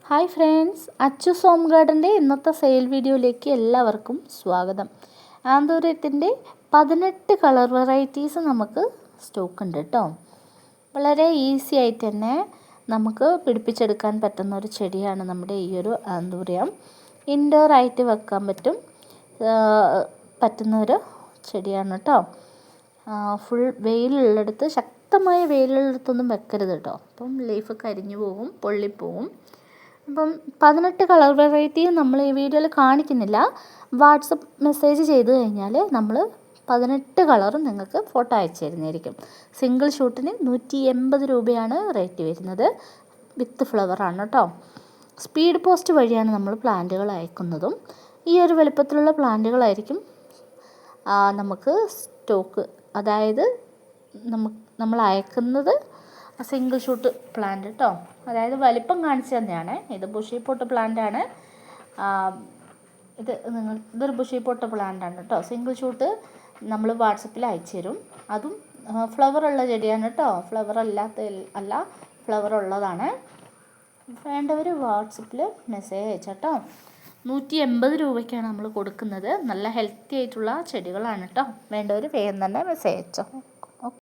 Hi friends, അച്ചുസ് home ഗാർഡൻ്റെ ഇന്നത്തെ sale വീഡിയോയിലേക്ക് എല്ലാവർക്കും സ്വാഗതം. ആന്തൂര്യത്തിൻ്റെ 18 കളർ വെറൈറ്റീസ് നമുക്ക് സ്റ്റോക്ക് ഉണ്ട് കേട്ടോ. വളരെ ഈസി ആയിട്ട് തന്നെ നമുക്ക് പിടിപ്പിച്ചെടുക്കാൻ പറ്റുന്ന ഒരു ചെടിയാണ് നമ്മുടെ ഈ ഒരു ആന്തൂര്യം. ഇൻഡോർ ആയിട്ട് വെക്കാൻ പറ്റുന്ന ഒരു ചെടിയാണ് കേട്ടോ. ഫുൾ വെയിലുള്ളിടത്ത്, ശക്തമായ വെയിലുള്ളിടത്തൊന്നും വെക്കരുത് കേട്ടോ. അപ്പം ലീഫ് കരിഞ്ഞു പോകും, പൊള്ളിപ്പോവും. അപ്പം 18 കളർ വെറൈറ്റി നമ്മൾ ഈ വീഡിയോയിൽ കാണിക്കുന്നില്ല. വാട്സപ്പ് മെസ്സേജ് ചെയ്ത് കഴിഞ്ഞാൽ നമ്മൾ 18 കളറും നിങ്ങൾക്ക് ഫോട്ടോ അയച്ചു തരുന്നതായിരിക്കും. സിംഗിൾ ഷൂട്ടിന് 180 രൂപയാണ് റേറ്റ് വരുന്നത്. വിത്ത് ഫ്ലവറാണ് കേട്ടോ. സ്പീഡ് പോസ്റ്റ് വഴിയാണ് നമ്മൾ പ്ലാന്റുകൾ അയക്കുന്നതും. ഈ ഒരു വലുപ്പത്തിലുള്ള പ്ലാന്റുകളായിരിക്കും നമുക്ക് സ്റ്റോക്ക്. അതായത് നമ്മൾ അയക്കുന്നത് സിംഗിൾ ഷൂട്ട് പ്ലാന്റ് കേട്ടോ. അതായത് വലിപ്പം കാണിച്ചു തന്നെയാണ്. ഇത് ബുഷി പോട്ട് പ്ലാന്റാണ്. ഇതൊരു ബുഷി പോട്ട് പ്ലാന്റാണ് കേട്ടോ. സിംഗിൾ ഷൂട്ട് നമ്മൾ വാട്സപ്പിൽ അയച്ചു തരും. അതും ഫ്ലവർ ഉള്ള ചെടിയാണ് കേട്ടോ. ഫ്ലവർ അല്ല, ഫ്ലവർ ഉള്ളതാണ്. വേണ്ടവർ വാട്സപ്പിൽ മെസ്സേജ് അയച്ചോട്ടോ. 180 രൂപയ്ക്കാണ് നമ്മൾ കൊടുക്കുന്നത്. നല്ല ഹെൽത്തി ആയിട്ടുള്ള ചെടികളാണ് കേട്ടോ. വേണ്ടവർ വേഗം തന്നെ മെസ്സേജ് അയച്ചോ.